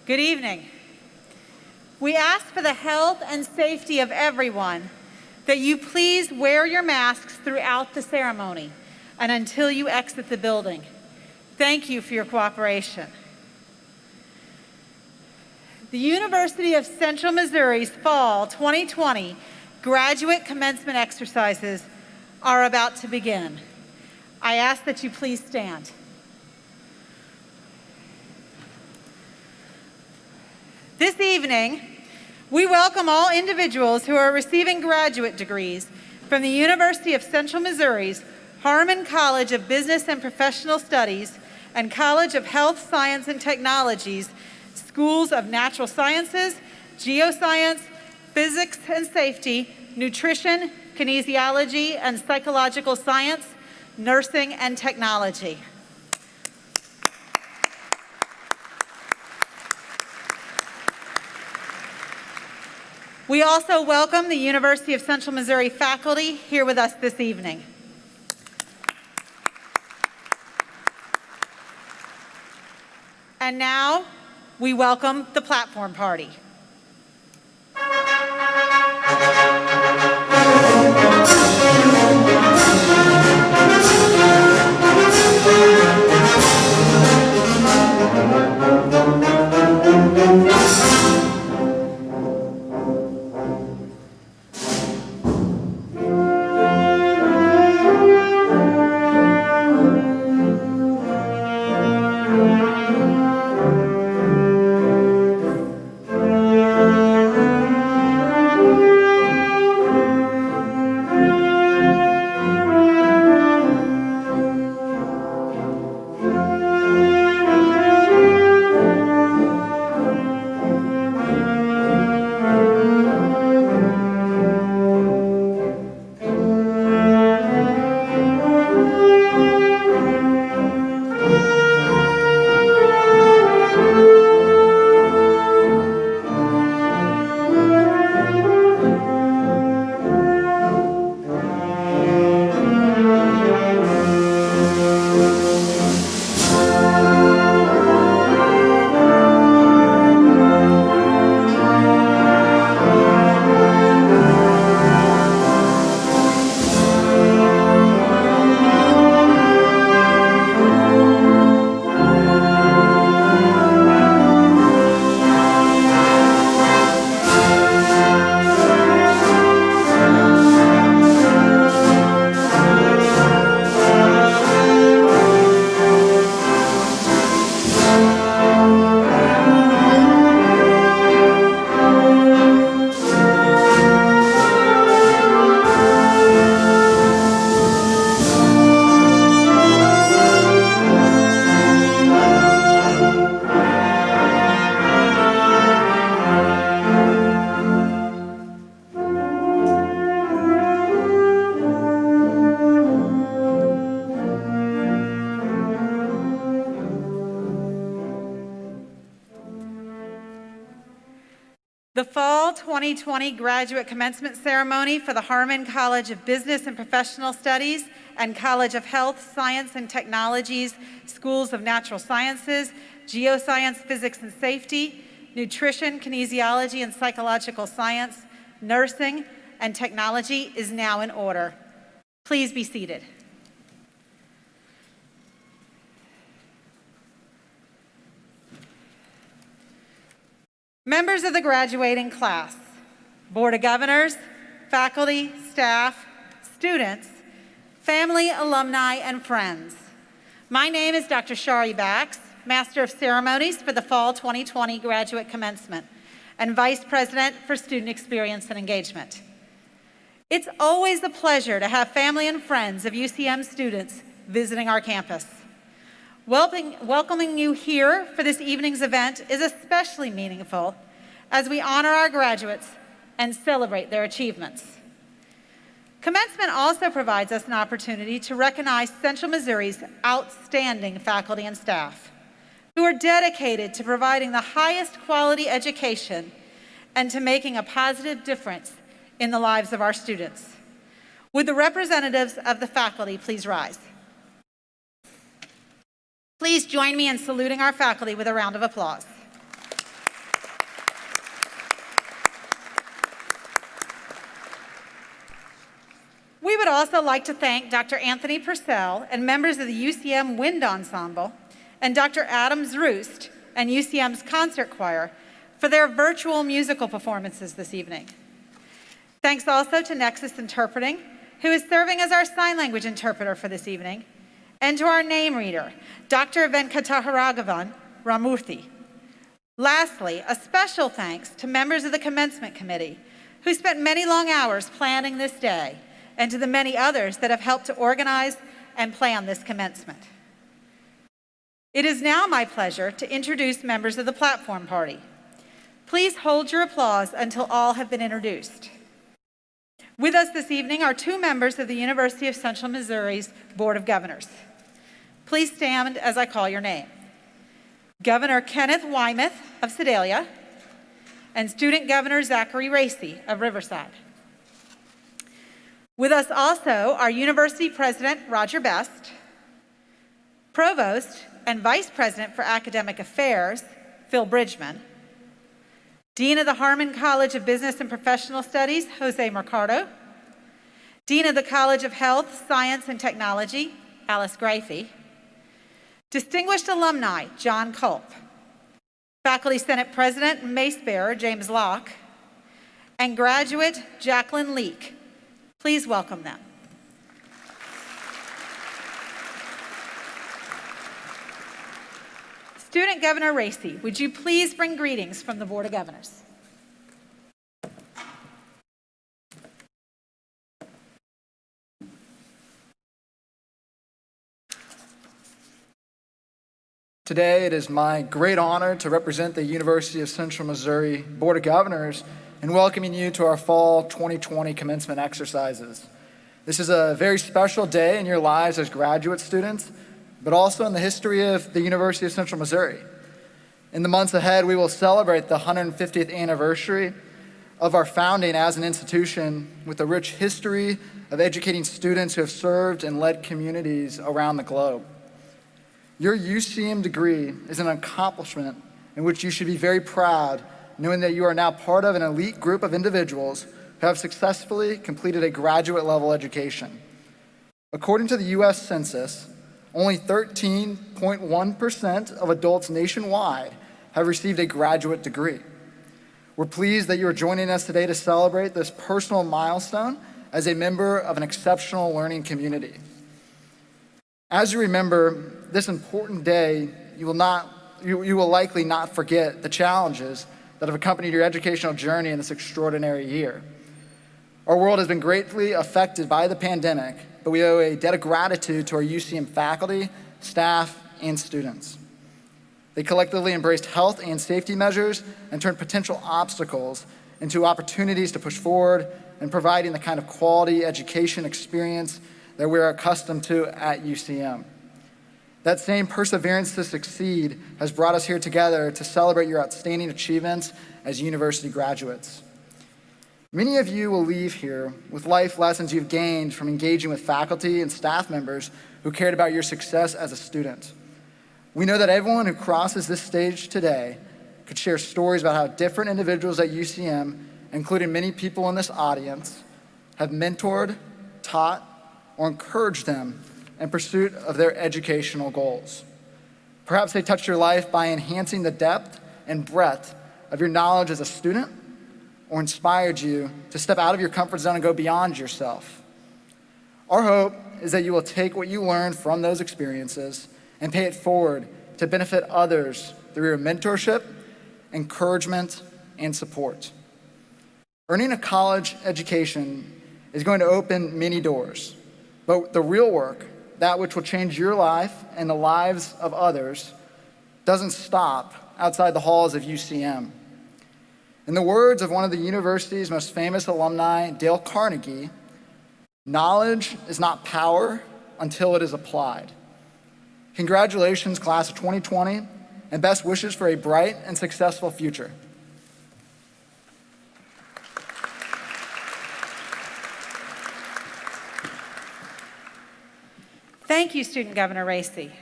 Good evening. We ask for the health and safety of everyone that you please wear your masks throughout the ceremony and until you exit the building. Thank you for your cooperation. The University of Central Missouri's Fall 2020 graduate commencement exercises are about to begin. I ask that you please stand. This evening, we welcome all individuals who are receiving graduate degrees from the University of Central Missouri's Harmon College of Business and Professional Studies and College of Health, Science, and Technologies, Schools of Natural Sciences, Geoscience, Physics and Safety, Nutrition, Kinesiology and Psychological Science, Nursing, and Technology. We also welcome the University of Central Missouri faculty here with us this evening. And now, we welcome the platform party. The Fall 2020 graduate commencement ceremony for the Harmon College of Business and Professional Studies and College of Health, Science, and Technologies, Schools of Natural Sciences, Geoscience, Physics and Safety, Nutrition, Kinesiology and Psychological Science, Nursing, and Technology is now in order. Please be seated. Members of the graduating class, Board of Governors, faculty, staff, students, family, alumni, and friends. My name is Dr. Shari Bax, Master of Ceremonies for the Fall 2020 Graduate Commencement and Vice President for Student Experience and Engagement. It's always a pleasure to have family and friends of UCM students visiting our campus. Welcoming you here for this evening's event is especially meaningful as we honor our graduates and celebrate their achievements. Commencement also provides us an opportunity to recognize Central Missouri's outstanding faculty and staff who are dedicated to providing the highest quality education and to making a positive difference in the lives of our students. Would the representatives of the faculty please rise? Please join me in saluting our faculty with a round of applause. would also like to thank Dr. Anthony Purcell and members of the UCM Wind Ensemble and Dr. Adams Roost and UCM's Concert Choir for their virtual musical performances this evening. Thanks also to Nexus Interpreting, who is serving as our sign language interpreter for this evening, and to our name reader, Dr. Venkataharagavan Ramurthy. Lastly, a special thanks to members of the Commencement Committee, who spent many long hours planning this day, and to the many others that have helped to organize and plan this commencement. It is now my pleasure to introduce members of the platform party. Please hold your applause until all have been introduced. With us this evening are two members of the University of Central Missouri's Board of Governors. Please stand as I call your name. Governor Kenneth Wymuth of Sedalia and Student Governor Zachary Racy of Riverside. With us also are University President Roger Best, Provost and Vice President for Academic Affairs Phil Bridgman, Dean of the Harmon College of Business and Professional Studies, Jose Mercado, Dean of the College of Health, Science, and Technology, Alice Greify, Distinguished Alumni, John Culp, Faculty Senate President and Mace Bearer, James Locke, and Graduate Jacqueline Leake. Please welcome them. Student Governor Racy, would you please bring greetings from the Board of Governors? Today, it is my great honor to represent the University of Central Missouri Board of Governors in welcoming you to our fall 2020 commencement exercises. This is a very special day in your lives as graduate students, but also in the history of the University of Central Missouri. In the months ahead, we will celebrate the 150th anniversary of our founding as an institution with a rich history of educating students who have served and led communities around the globe. Your UCM degree is an accomplishment in which you should be very proud, knowing that you are now part of an elite group of individuals who have successfully completed a graduate level education. According to the U.S. Census, only 13.1% of adults nationwide have received a graduate degree. We're pleased that you are joining us today to celebrate this personal milestone as a member of an exceptional learning community. As you remember this important day, you will likely not forget the challenges that have accompanied your educational journey in this extraordinary year. Our world has been greatly affected by the pandemic, but we owe a debt of gratitude to our UCM faculty, staff, and students. They collectively embraced health and safety measures and turned potential obstacles into opportunities to push forward and providing the kind of quality education experience that we're accustomed to at UCM. That same perseverance to succeed has brought us here together to celebrate your outstanding achievements as university graduates. Many of you will leave here with life lessons you've gained from engaging with faculty and staff members who cared about your success as a student. We know that everyone who crosses this stage today could share stories about how different individuals at UCM, including many people in this audience, have mentored, taught, or encouraged them in pursuit of their educational goals. Perhaps they touched your life by enhancing the depth and breadth of your knowledge as a student, or inspired you to step out of your comfort zone and go beyond yourself. Our hope is that you will take what you learned from those experiences and pay it forward to benefit others through your mentorship, encouragement, and support. Earning a college education is going to open many doors, but the real work, that which will change your life and the lives of others, doesn't stop outside the halls of UCM. In the words of one of the university's most famous alumni, Dale Carnegie, knowledge is not power until it is applied. Congratulations, class of 2020, and best wishes for a bright and successful future. Thank you, Student Governor Racy.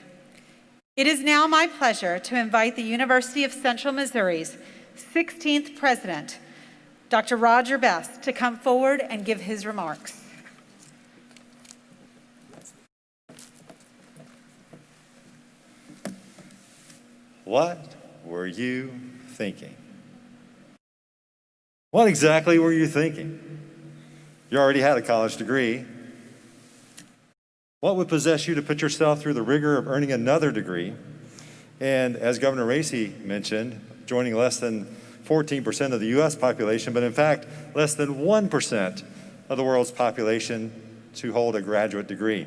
It is now my pleasure to invite the University of Central Missouri's 16th President, Dr. Roger Best, to come forward and give his remarks. What were you thinking? What exactly were you thinking? You already had a college degree. What would possess you to put yourself through the rigor of earning another degree? And as Governor Racy mentioned, joining less than 14% of the US population, but in fact, less than 1% of the world's population to hold a graduate degree.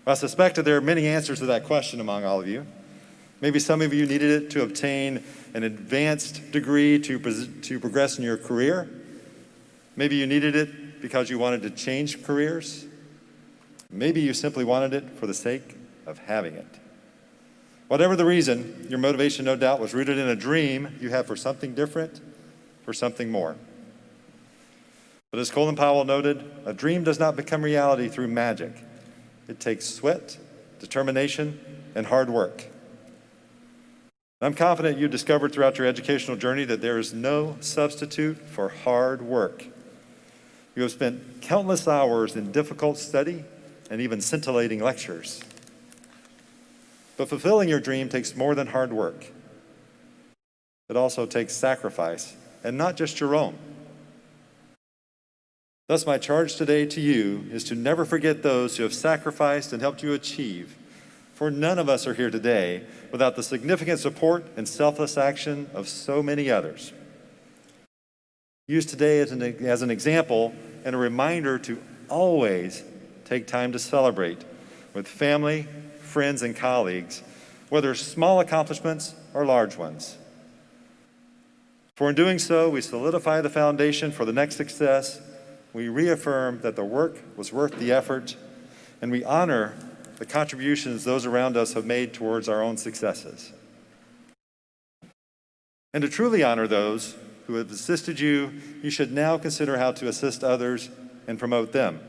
I suspect that there are many answers to that question among all of you. Maybe some of you needed it to obtain an advanced degree to progress in your career. Maybe you needed it because you wanted to change careers. Maybe you simply wanted it for the sake of having it. Whatever the reason, your motivation no doubt was rooted in a dream you had for something different, for something more. But as Colin Powell noted, a dream does not become reality through magic. It takes sweat, determination, and hard work. I'm confident you discovered throughout your educational journey that there is no substitute for hard work. You have spent countless hours in difficult study and even scintillating lectures. But fulfilling your dream takes more than hard work. It also takes sacrifice, and not just your own. Thus, my charge today to you is to never forget those who have sacrificed and helped you achieve. For none of us are here today without the significant support and selfless action of so many others. Use today as an example and a reminder to always take time to celebrate with family, friends, and colleagues, whether small accomplishments or large ones. For in doing so, we solidify the foundation for the next success, we reaffirm that the work was worth the effort, and we honor the contributions those around us have made towards our own successes. And to truly honor those who have assisted you, you should now consider how to assist others and promote them.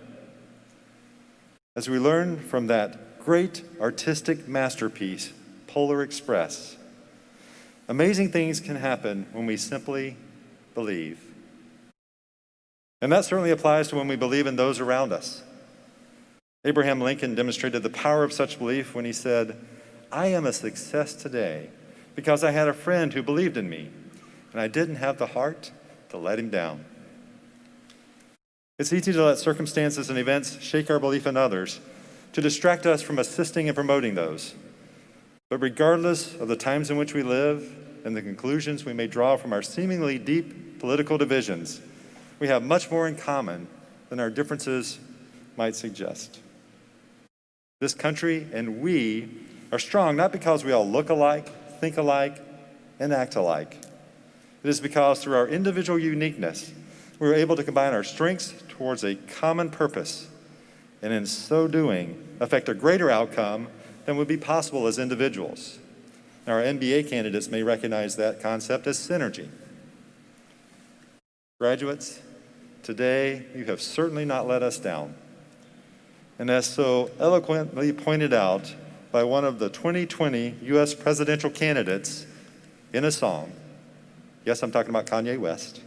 As we learn from that great artistic masterpiece, Polar Express, amazing things can happen when we simply believe. And that certainly applies to when we believe in those around us. Abraham Lincoln demonstrated the power of such belief when he said, "I am a success today because I had a friend who believed in me, and I didn't have the heart to let him down." It's easy to let circumstances and events shake our belief in others, to distract us from assisting and promoting those. But regardless of the times in which we live and the conclusions we may draw from our seemingly deep political divisions, we have much more in common than our differences might suggest. This country and we are strong not because we all look alike, think alike, and act alike. It is because through our individual uniqueness, we are able to combine our strengths towards a common purpose, and in so doing, affect a greater outcome than would be possible as individuals. Now, our MBA candidates may recognize that concept as synergy. Graduates, today you have certainly not let us down. And as so eloquently pointed out by one of the 2020 US presidential candidates in a song, yes, I'm talking about Kanye West,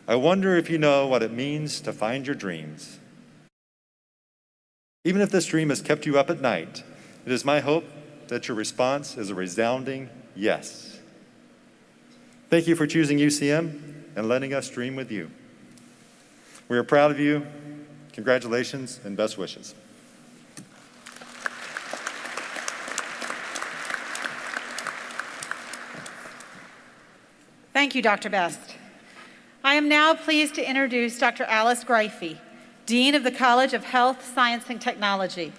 I wonder if you know what it means to find your dreams. Even if this dream has kept you up at night, it is my hope that your response is a resounding yes. Thank you for choosing UCM and letting us dream with you. We are proud of you. Congratulations and best wishes. Thank you, Dr. Best. I am now pleased to introduce Dr. Alice Greify, Dean of the College of Health, Science, and Technology,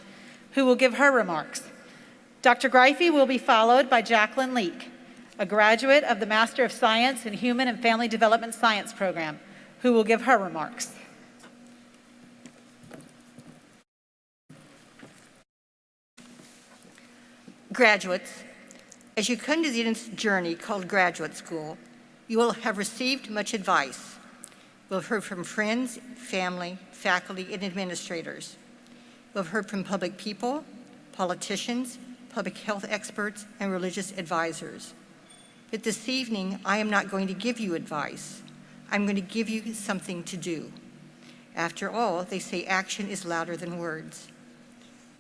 who will give her remarks. Dr. Greify will be followed by Jacqueline Leake, a graduate of the Master of Science in Human and Family Development Science program, who will give her remarks. Graduates, as you come to this journey called graduate school, you will have received much advice. You'll have heard from friends, family, faculty, and administrators. You'll have heard from public people, politicians, public health experts, and religious advisors. But this evening, I am not going to give you advice. I'm going to give you something to do. After all, they say action is louder than words.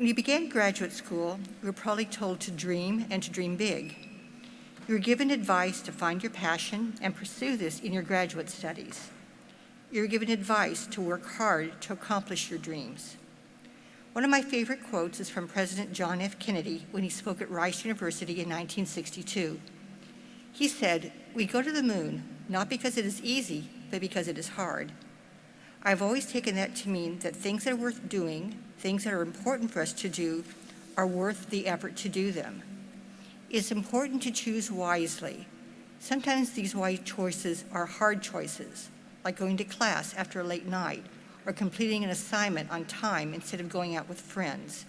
When you began graduate school, you were probably told to dream and to dream big. You were given advice to find your passion and pursue this in your graduate studies. You were given advice to work hard to accomplish your dreams. One of my favorite quotes is from President John F. Kennedy when he spoke at Rice University in 1962. He said, "We go to the moon not because it is easy, but because it is hard." I've always taken that to mean that things that are worth doing, things that are important for us to do, are worth the effort to do them. It's important to choose wisely. Sometimes these wise choices are hard choices, like going to class after a late night or completing an assignment on time instead of going out with friends.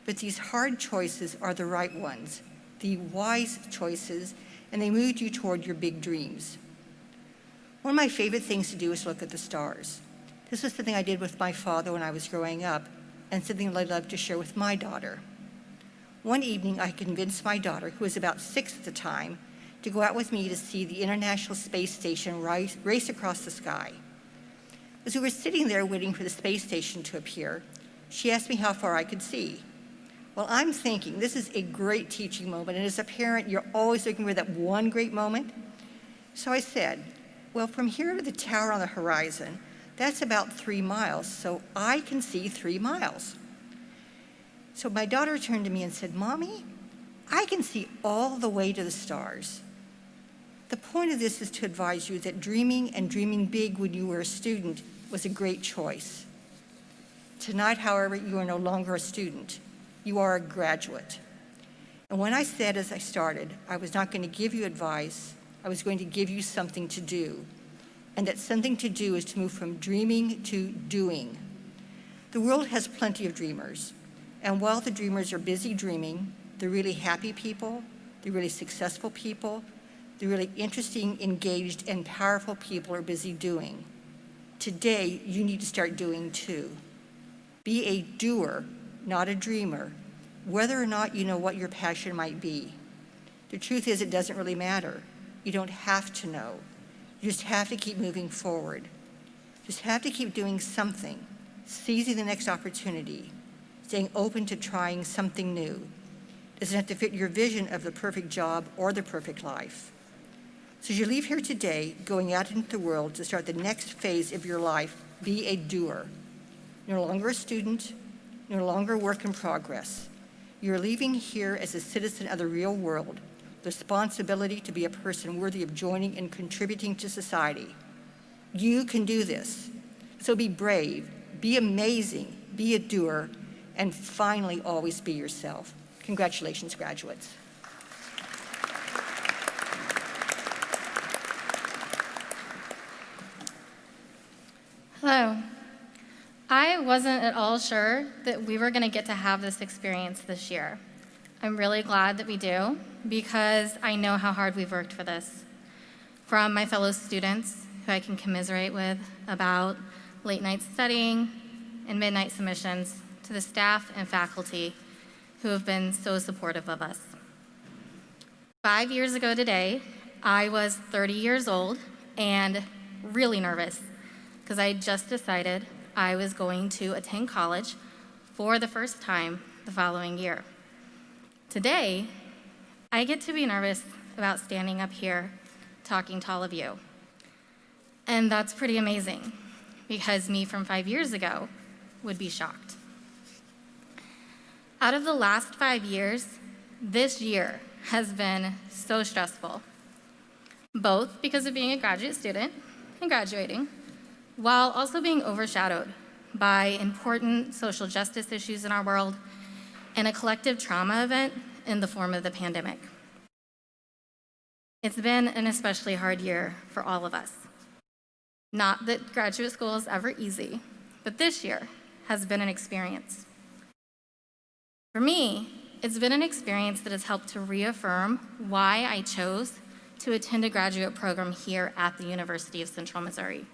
But these hard choices are the right ones, the wise choices, and they move you toward your big dreams. One of my favorite things to do is look at the stars. This was something I did with my father when I was growing up, and something I'd love to share with my daughter. One evening, I convinced my daughter, who was about 6 at the time, to go out with me to see the International Space Station race across the sky. As we were sitting there waiting for the space station to appear, she asked me how far I could see. Well, I'm thinking this is a great teaching moment, and as a parent, you're always looking for that one great moment. So I said, well, from here to the tower on the horizon, that's about 3 miles, so I can see 3 miles. So my daughter turned to me and said, "Mommy, I can see all the way to the stars." The point of this is to advise you that dreaming and dreaming big when you were a student was a great choice. Tonight, however, you are no longer a student. You are a graduate. And when I said as I started, I was not going to give you advice, I was going to give you something to do. And that something to do is to move from dreaming to doing. The world has plenty of dreamers. And while the dreamers are busy dreaming, the really happy people, the really successful people, the really interesting, engaged, and powerful people are busy doing. Today, you need to start doing too. Be a doer, not a dreamer, whether or not you know what your passion might be. The truth is, it doesn't really matter. You don't have to know. You just have to keep moving forward. Just have to keep doing something, seizing the next opportunity, staying open to trying something new. It doesn't have to fit your vision of the perfect job or the perfect life. So as you leave here today, going out into the world to start the next phase of your life, be a doer. No longer a student, no longer a work in progress. You're leaving here as a citizen of the real world, the responsibility to be a person worthy of joining and contributing to society. You can do this. So be brave, be amazing, be a doer, and finally always be yourself. Congratulations, graduates. Hello. I wasn't at all sure that we were going to get to have this experience this year. I'm really glad that we do, because I know how hard we've worked for this. From my fellow students, who I can commiserate with about late night studying and midnight submissions, to the staff and faculty who have been so supportive of us. 5 years ago today, I was 30 years old and really nervous because I just decided I was going to attend college for the first time the following year. Today, I get to be nervous about standing up here talking to all of you. And that's pretty amazing, because me from 5 years ago would be shocked. Out of the last 5 years, this year has been so stressful, both because of being a graduate student and graduating, while also being overshadowed by important social justice issues in our world and a collective trauma event in the form of the pandemic. It's been an especially hard year for all of us. Not that graduate school is ever easy, but this year has been an experience. For me, it's been an experience that has helped to reaffirm why I chose to attend a graduate program here at the University of Central Missouri,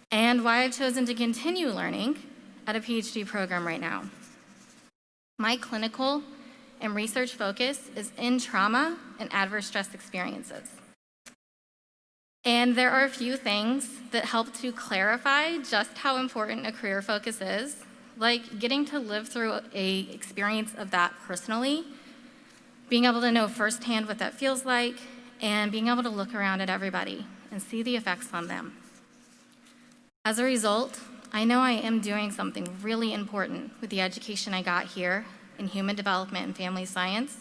and why I've chosen to continue learning at a PhD program right now. My clinical and research focus is in trauma and adverse stress experiences. And there are a few things that help to clarify just how important a career focus is like getting to live through a experience of that personally, being able to know firsthand what that feels like, and being able to look around at everybody and see the effects on them. As a result, I know I am doing something really important with the education I got here in human development and family science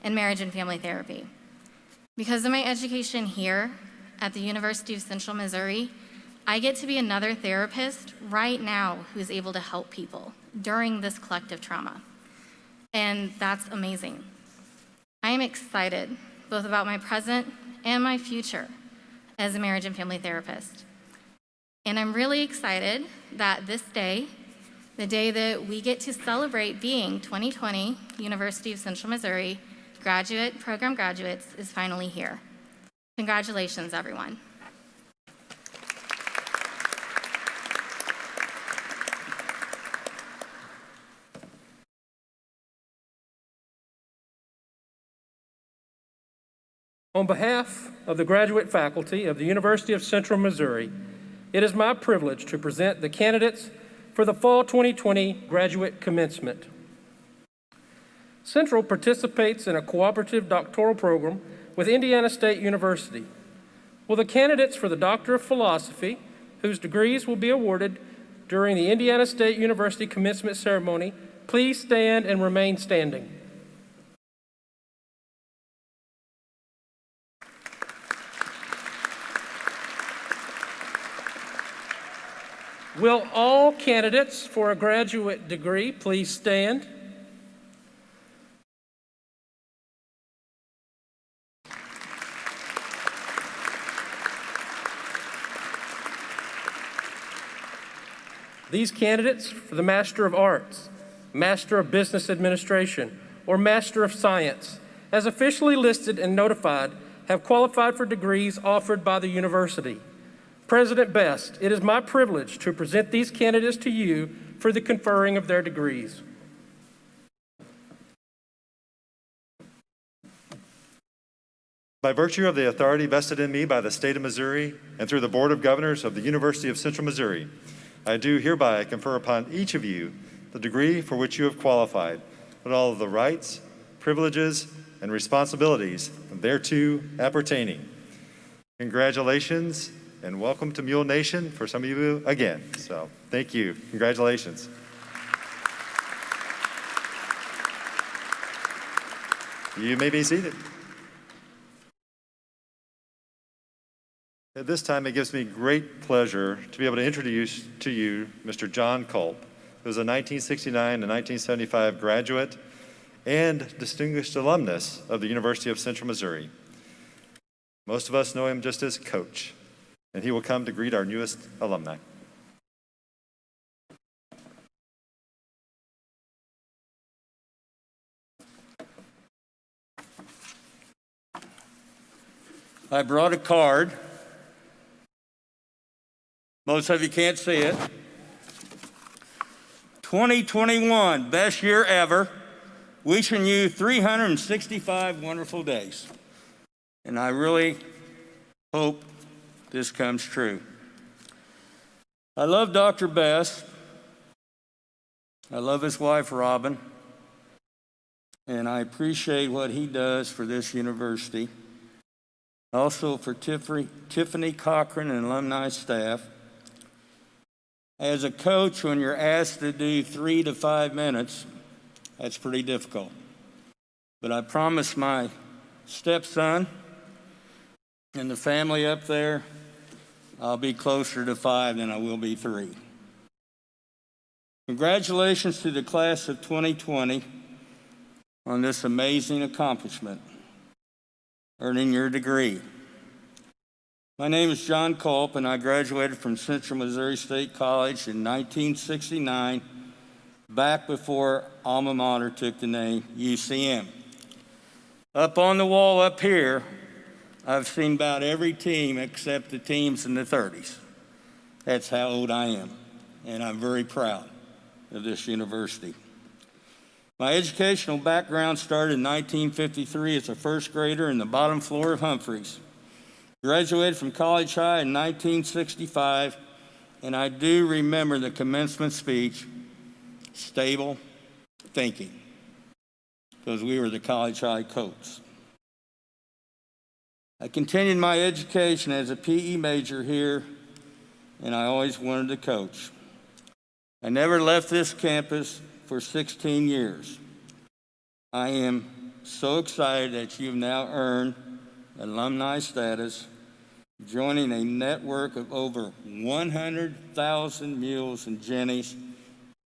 and marriage and family therapy. Because of my education here at the University of Central Missouri, I get to be another therapist right now who's able to help people during this collective trauma. And that's amazing. I am excited both about my present and my future as a marriage and family therapist. And I'm really excited that this day, the day that we get to celebrate being 2020 University of Central Missouri graduate program graduates, is finally here. Congratulations, everyone. On behalf of the graduate faculty of the University of Central Missouri, it is my privilege to present the candidates for the Fall 2020 Graduate Commencement. Central participates in a cooperative doctoral program with Indiana State University. Will the candidates for the Doctor of Philosophy, whose degrees will be awarded during the Indiana State University commencement ceremony, please stand and remain standing. Will all candidates for a graduate degree please stand? These candidates for the Master of Arts, Master of Business Administration, or Master of Science, as officially listed and notified, have qualified for degrees offered by the university. President Best, it is my privilege to present these candidates to you for the conferring of their degrees. By virtue of the authority vested in me by the state of Missouri and through the Board of Governors of the University of Central Missouri, I do hereby confer upon each of you the degree for which you have qualified, with all of the rights, privileges, and responsibilities thereto appertaining. Congratulations and welcome to Mule Nation for some of you again. So thank you. Congratulations. You may be seated. At this time, it gives me great pleasure to be able to introduce to you Mr. John Culp, who is a 1969 and 1975 graduate and distinguished alumnus of the University of Central Missouri. Most of us know him just as Coach, and he will come to greet our newest alumni. I brought a card. Most of you can't see it. 2021, best year ever. Wishing you 365 wonderful days. And I really hope this comes true. I love Dr. Best. I love his wife, Robin. And I appreciate what he does for this university. Also for Tiffany Cochran and alumni staff. As a coach, when you're asked to do 3 to 5 minutes, that's pretty difficult. But I promise my stepson and the family up there, I'll be closer to 5 than I will be 3. Congratulations to the class of 2020 on this amazing accomplishment, earning your degree. My name is John Culp, and I graduated from Central Missouri State College in 1969, back before alma mater took the name UCM. Up on the wall up here, I've seen about every team except the teams in the 30s. That's how old I am, and I'm very proud of this university. My educational background started in 1953 as a first grader in the bottom floor of Humphreys. Graduated from College High in 1965, and I do remember the commencement speech stable thinking, because we were the college high coach. I continued my education as a PE major here, and I always wanted to coach. I never left this campus for 16 years. I am so excited that you've now earned alumni status, joining a network of over 100,000 mules and jennies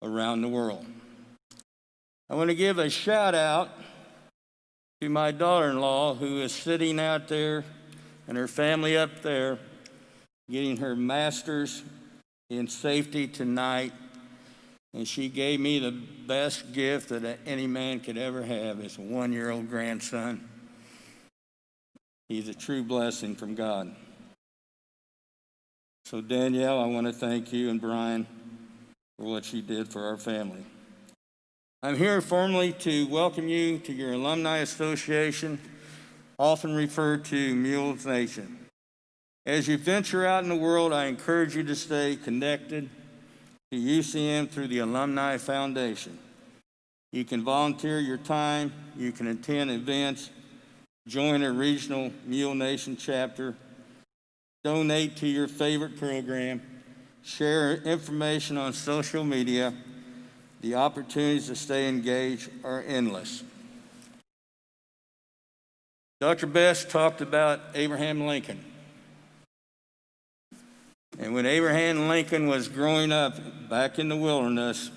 around the world. I want to give a shout out to my daughter-in-law, who is sitting out there, and her family up there, getting her master's in safety tonight. And she gave me the best gift that any man could ever have, is a 1-year-old grandson. He's a true blessing from God. So Danielle, I want to thank you and Brian for what you did for our family. I'm here formally to welcome you to your Alumni Association, often referred to Mules Nation. As you venture out in the world, I encourage you to stay connected to UCM through the Alumni Foundation. You can volunteer your time, you can attend events, join a regional Mule Nation chapter, donate to your favorite program, share information on social media. The opportunities to stay engaged are endless. Dr. Best talked about Abraham Lincoln. And when Abraham Lincoln was growing up back in the wilderness,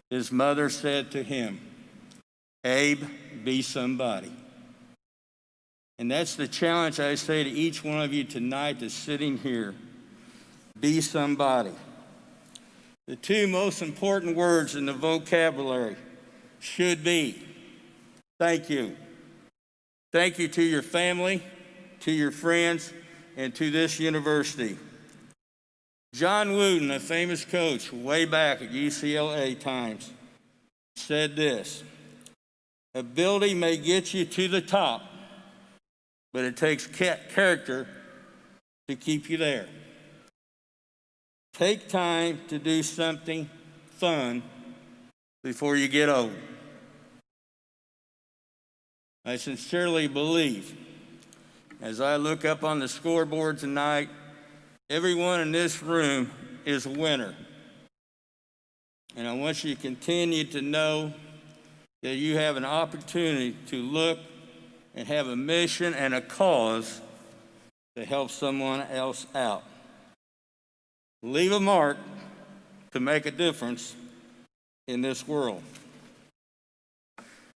his mother said to him, "Abe, be somebody." And that's the challenge I say to each one of you tonight that's sitting here. Be somebody. The two most important words in the vocabulary should be thank you. Thank you to your family, to your friends, and to this university. John Wooden, a famous coach way back at UCLA times, said this: ability may get you to the top, but it takes character to keep you there. Take time to do something fun before you get old. I sincerely believe, as I look up on the scoreboard tonight, everyone in this room is a winner. And I want you to continue to know that you have an opportunity to look and have a mission and a cause to help someone else out. Leave a mark to make a difference in this world.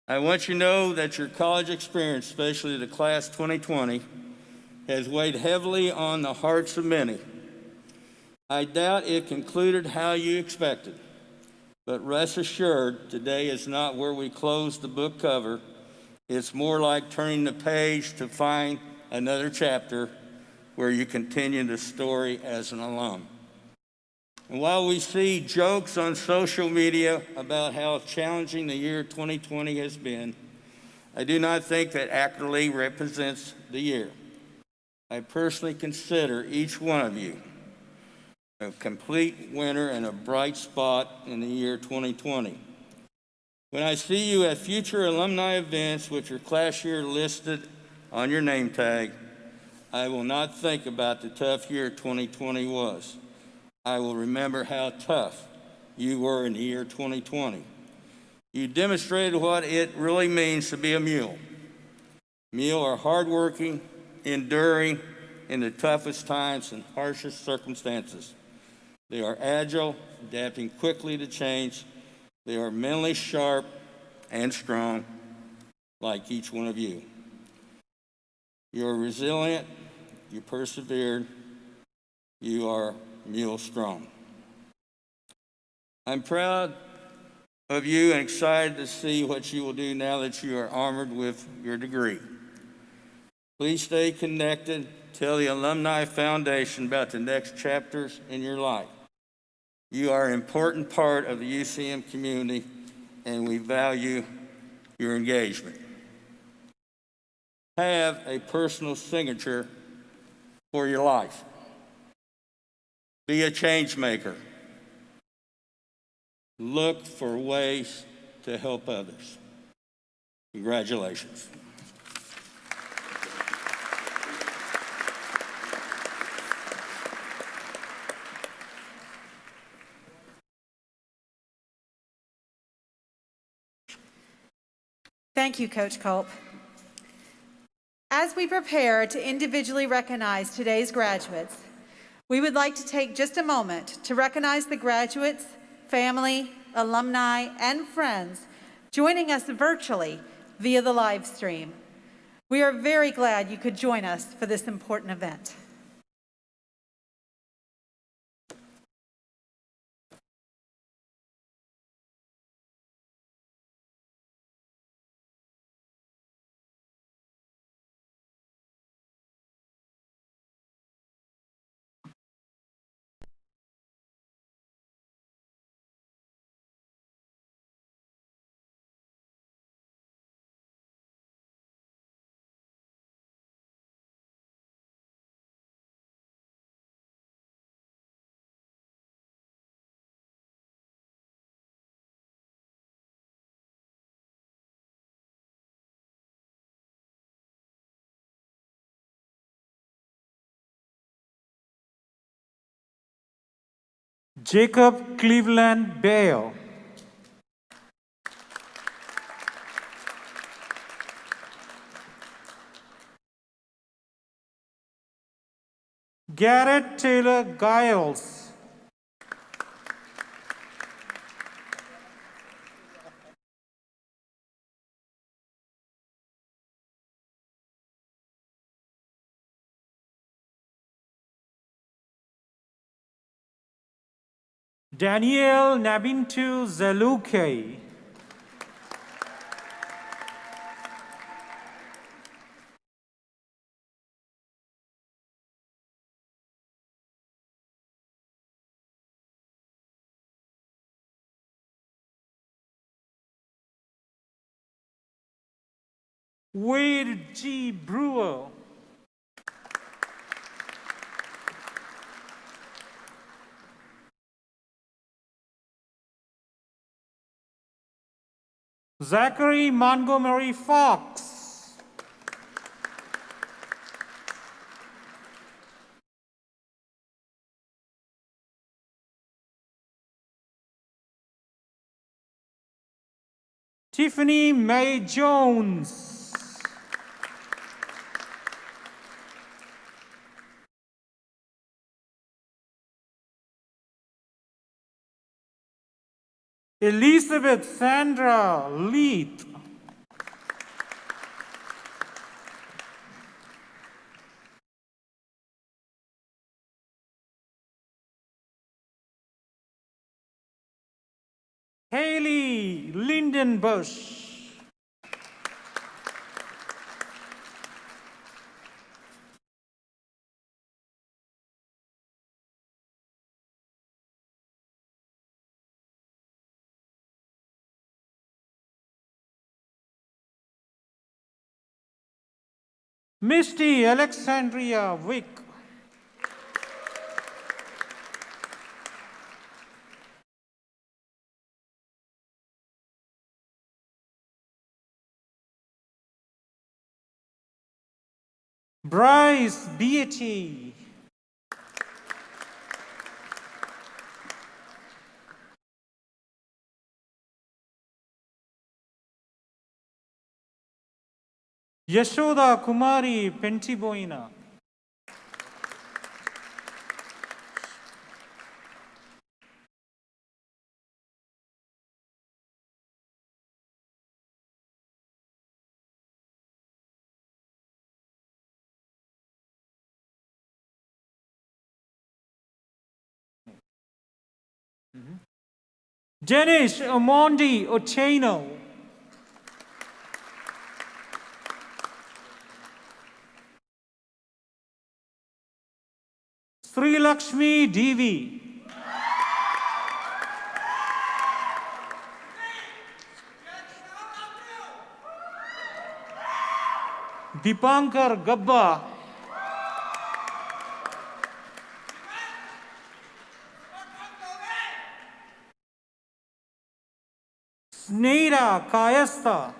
I want you to know that your college experience, especially the class 2020, has weighed heavily on the hearts of many. I doubt it concluded how you expected, but rest assured, today is not where we close the book cover. It's more like turning the page to find another chapter where you continue the story as an alum. And while we see jokes on social media about how challenging the year 2020 has been, I do not think that accurately represents the year. I personally consider each one of you a complete winner and a bright spot in the year 2020. When I see you at future alumni events with your class year listed on your name tag, I will not think about the tough year 2020 was. I will remember how tough you were in the year 2020. You demonstrated what it really means to be a mule. Mule are hardworking, enduring in the toughest times and harshest circumstances. They are agile, adapting quickly to change. They are mentally sharp and strong, like each one of you. You are resilient, you persevered, you are mule strong. I'm proud of you and excited to see what you will do now that you are armored with your degree. Please stay connected. Tell the Alumni Foundation about the next chapters in your life. You are an important part of the UCM community, and we value your engagement. Have a personal signature for your life. Be a change maker. look for ways to help others. Congratulations. Thank you, Coach Culp. As we prepare to individually recognize today's graduates, we would like to take just a moment to recognize the graduates, family, alumni, and friends joining us virtually via the live stream. We are very glad you could join us for this important event. Jacob Cleveland Bale. Garrett Taylor Giles. Daniel Nabintu Zaluke. Wade G. Brewer. Zachary Montgomery Fox. Tiffany May Jones. Elizabeth Sandra Leith. Haley Lyndon Bush. Misty Alexandria Wick. Bryce Beatty. Yashoda Kumari Pentiboina. Dennis Omondi Ocheno. Sri Lakshmi Devi. Dipankar Gabba. Sneha Kayastha,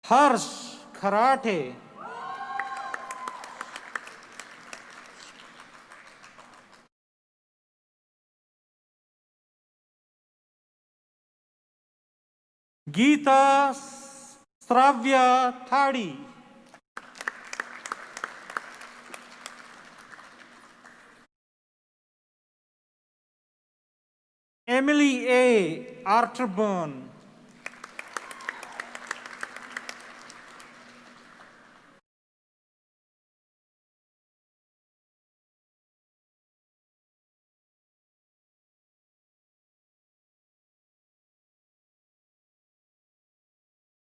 Harsh Karate, Geeta Sravya Thadi, Emily A. Arterburn,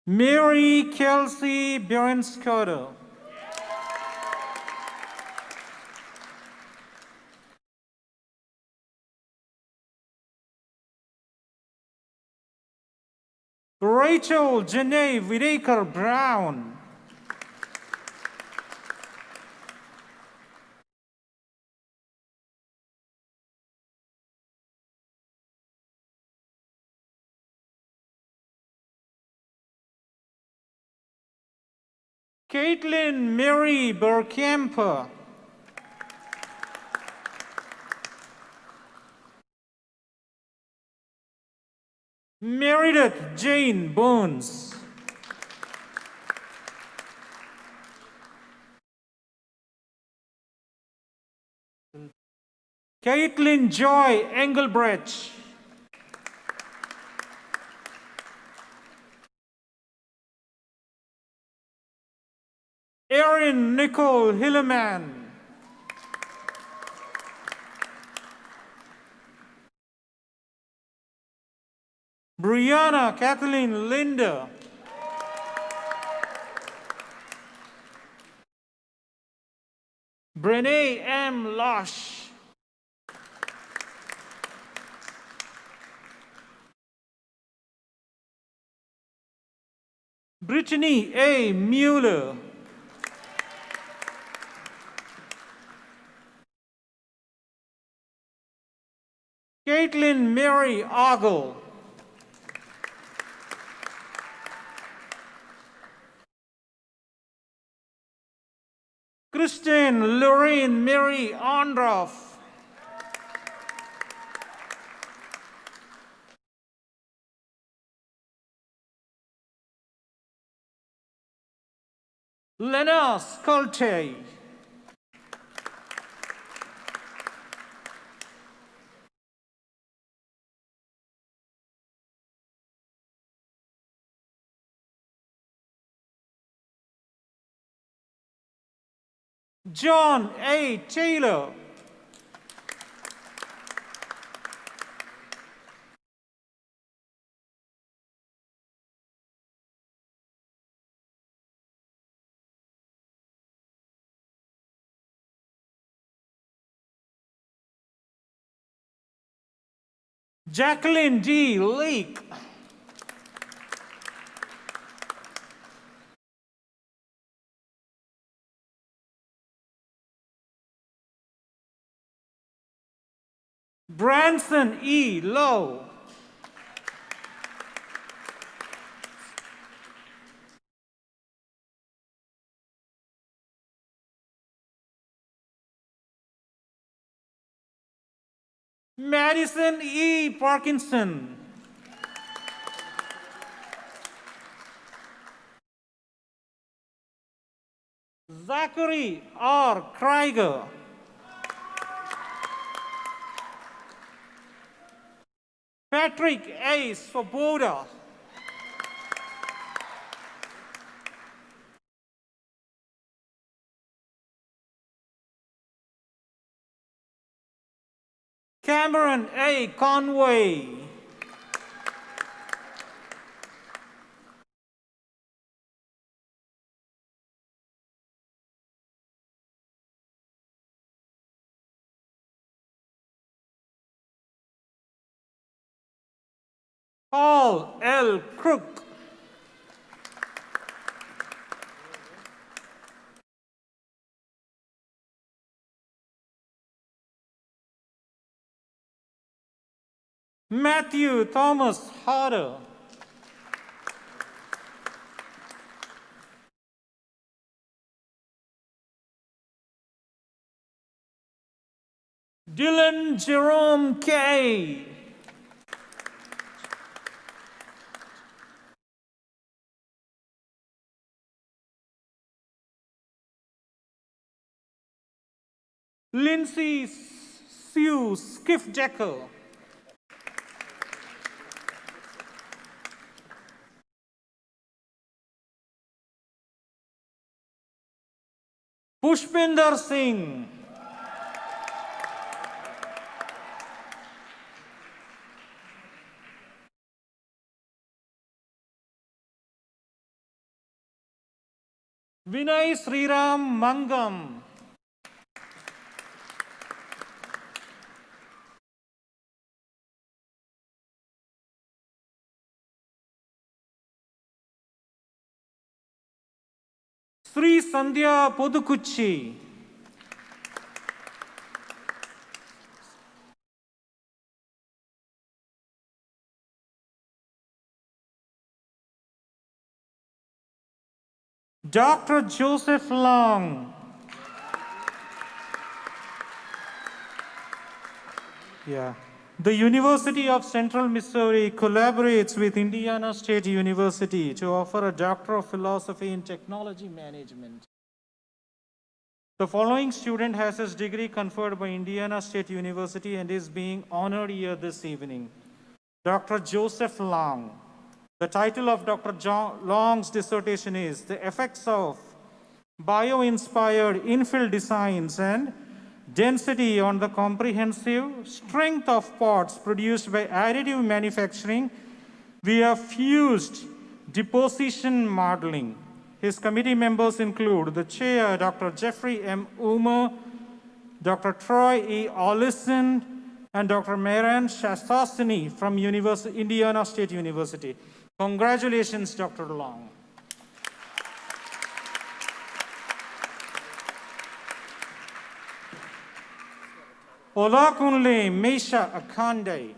Mary Kelsey Bjornskoder, Rachel Janae Videkar Brown, Caitlin Mary Berkamper, Meredith Jane Bones, Caitlin Joy Engelbrecht, Erin Nicole Hilleman, Brianna Kathleen Linda, Brene M. Losh, Brittany A. Mueller, Caitlin Mary Ogle, Kristen Lorraine Mary Ondroff, Lena Sculte, John A. Taylor, Jacqueline D. Leake, Branson E. Lowe, Madison E. Parkinson, Zachary R. Krieger, Patrick A. Svoboda, Cameron A. Conway, Paul L. Crook, Matthew Thomas Harder. Dylan Jerome Kay. Lindsay Sue Skiffdecker. Pushpinder Singh. Vinay Sriram Mangam. Sri Sandhya Podukuchi. Dr. Joseph Long. Yeah. The University of Central Missouri collaborates with Indiana State University to offer a Doctor of Philosophy in Technology Management. The following student has his degree conferred by Indiana State University and is being honored here this evening. Dr. Joseph Long. The title of Dr. Long's dissertation is The Effects of Bio-Inspired Infill Designs and Density on the Comprehensive Strength of Pots Produced by Additive Manufacturing via Fused Deposition Modeling. His committee members include the chair, Dr. Jeffrey M. Umer, Dr. Troy E. Ollison, and Dr. Mehran Shastasini from Indiana State University. Congratulations, Dr. Long. Olakunle Mesha Akande.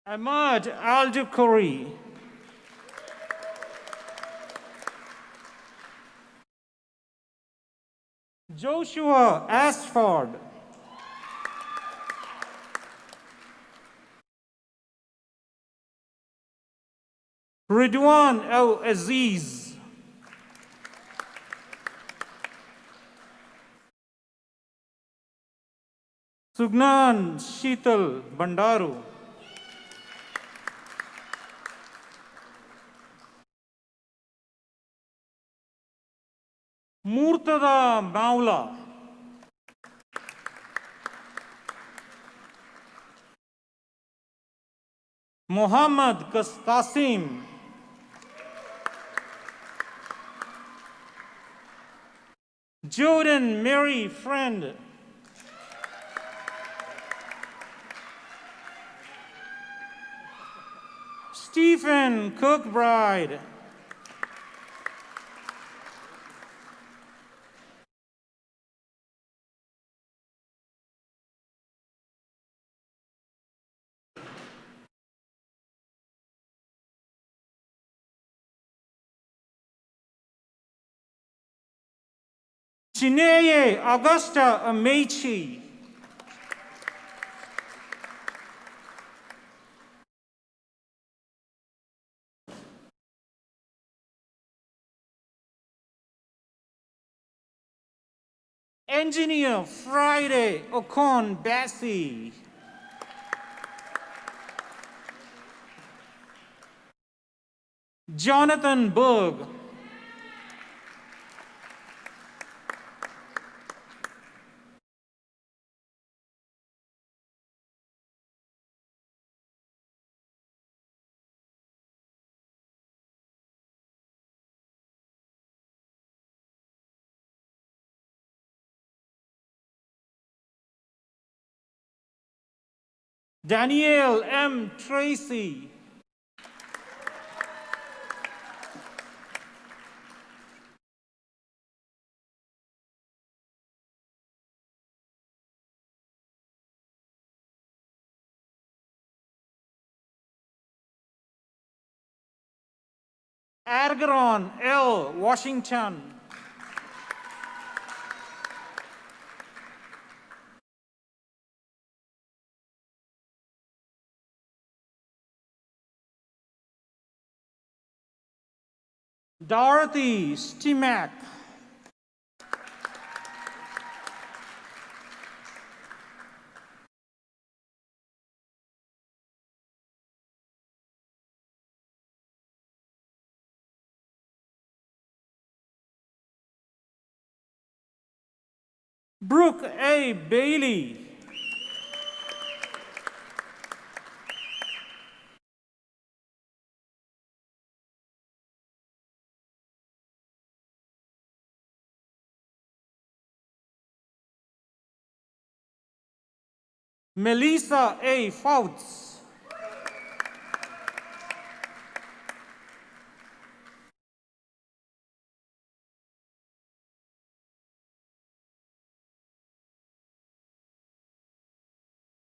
Ahmad Aldukuri. Joshua Ashford. Ridwan El Aziz. Sugnan Sheetal Bandaru. Murtada Maula. Muhammad Qasim. Jordan Mary Friend. Stephen Cookbride. Chineye Augusta Amechi. Engineer Friday Okon Bassi. Jonathan Berg. Danielle M. Tracy. Argeron L. Washington. Dorothy Stimac. Brooke A. Bailey. Melissa A. Fouts.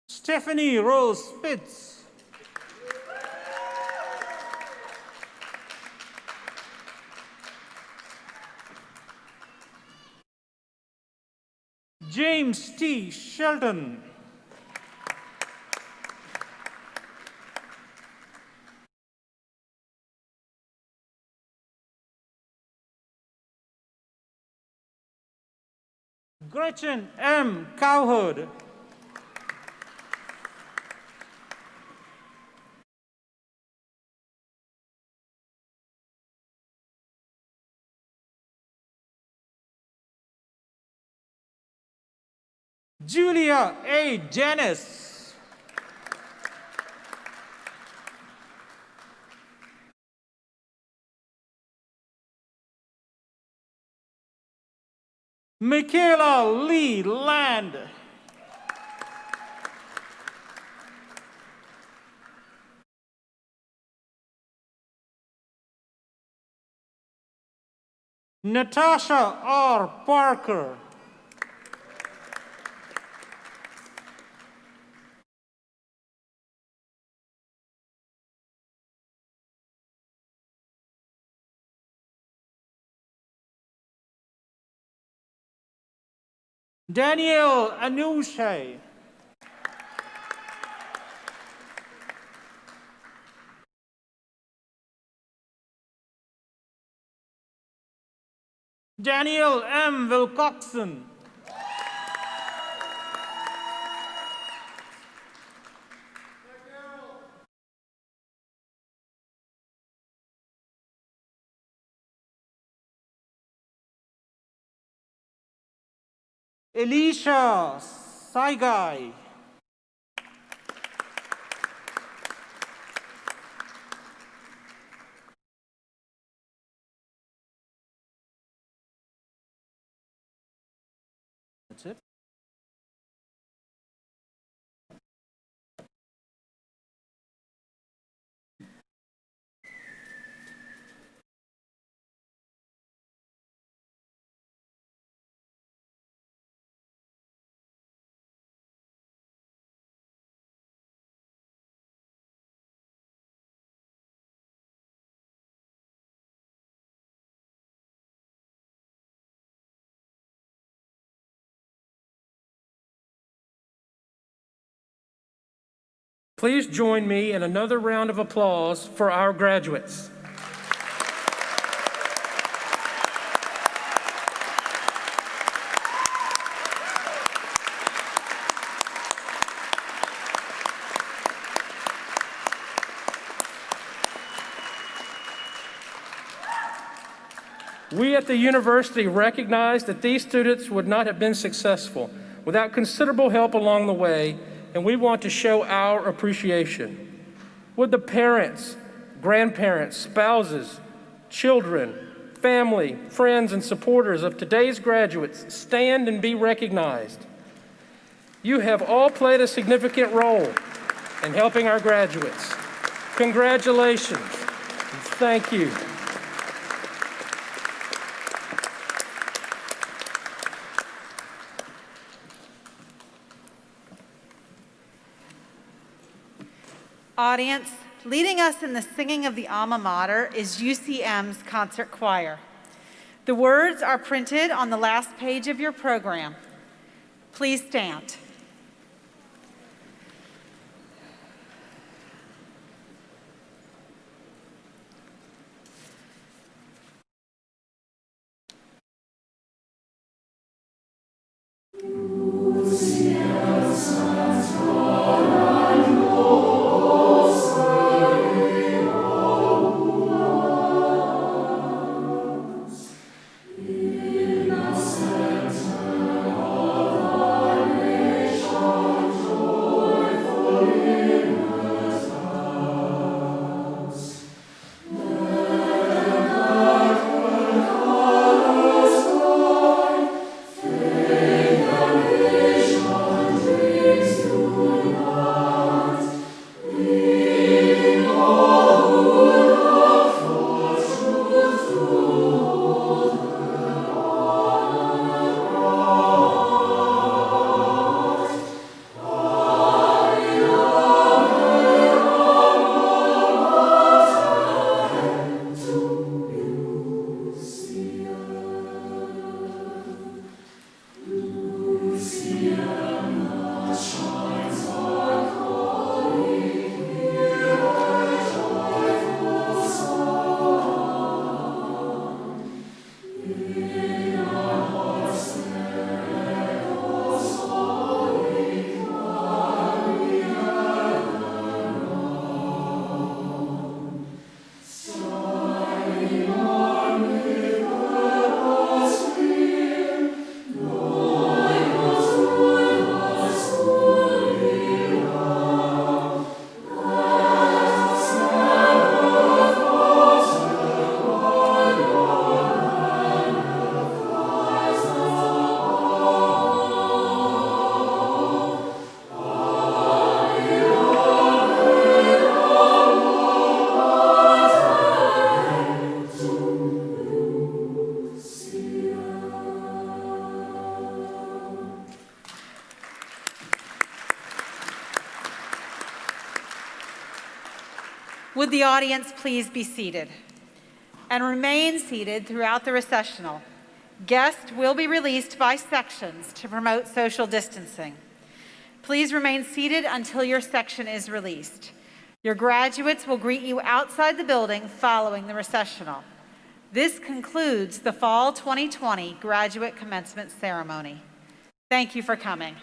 Stephanie Rose Spitz. James T. Shelton. Gretchen M. Cowherd. Julia A. Janis. Michaela Lee Land. Natasha R. Parker. Daniel Anushay. Daniel M. Wilcoxon. Elisha Saigai. That's it. Please join me in another round of applause for our graduates. We at the university recognize that these students would not have been successful without considerable help along the way, and we want to show our appreciation. Would the parents, grandparents, spouses, children, family, friends, and supporters of today's graduates stand and be recognized? You have all played a significant role in helping our graduates. Congratulations, and thank you. Audience, leading us in the singing of the alma mater is UCM's concert choir. The words are printed on the last page of your program. Please stand. Would the audience please be seated and remain seated throughout the recessional? Guests will be released by sections to promote social distancing. Please remain seated until your section is released. Your graduates will greet you outside the building following the recessional. This concludes the Fall 2020 Graduate Commencement Ceremony. Thank you for coming.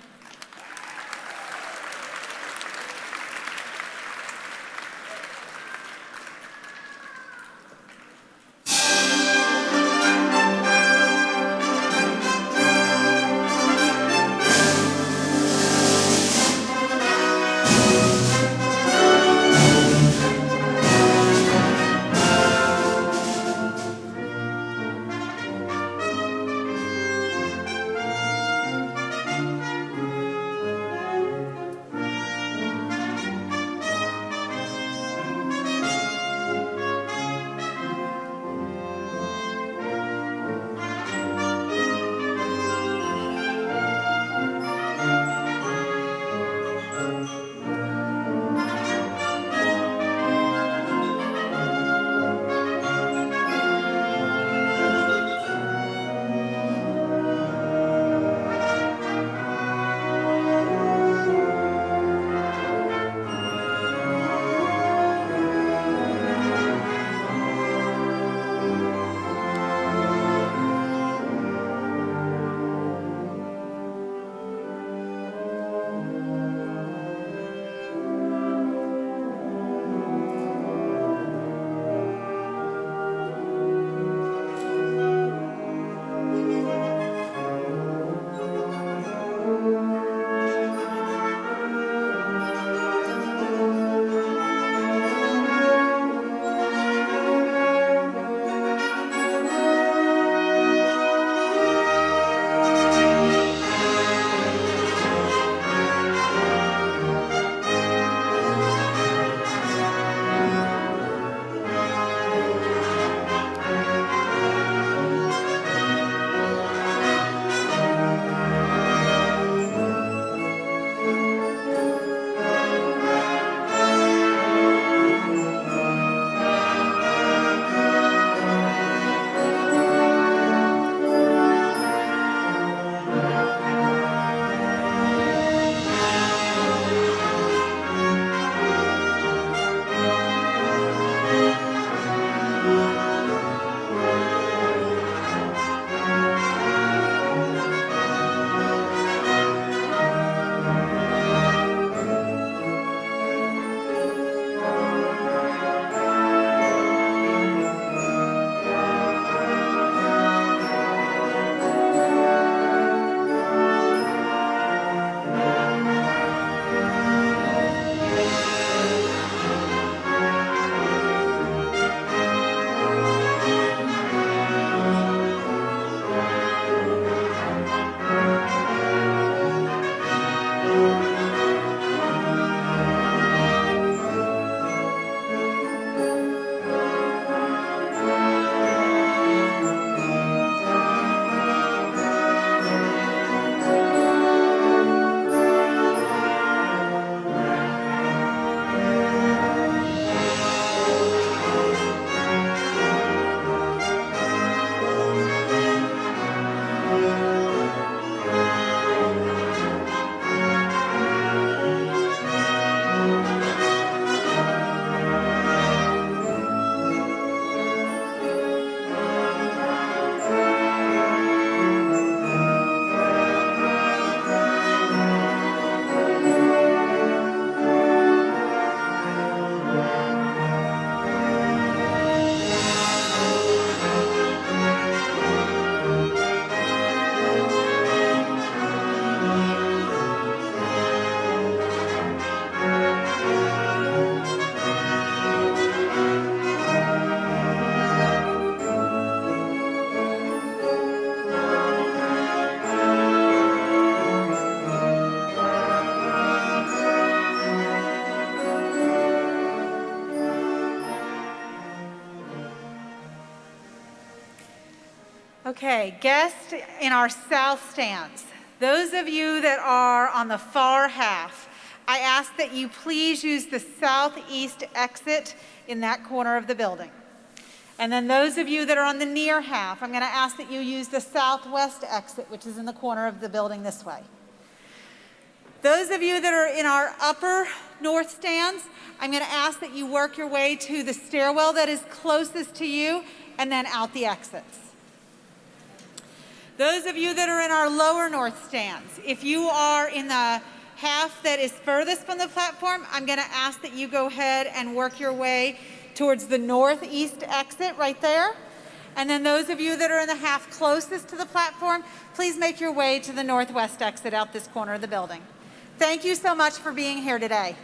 Okay, guests in our south stands, those of you that are on the far half, I ask that you please use the southeast exit in that corner of the building. And then those of you that are on the near half, I'm going to ask that you use the southwest exit, which is in the corner of the building this way. Those of you that are in our upper north stands, I'm going to ask that you work your way to the stairwell that is closest to you and then out the exits. Those of you that are in our lower north stands, if you are in the half that is furthest from the platform, I'm going to ask that you go ahead and work your way towards the northeast exit right there. And then those of you that are in the half closest to the platform, please make your way to the northwest exit out this corner of the building. Thank you so much for being here today.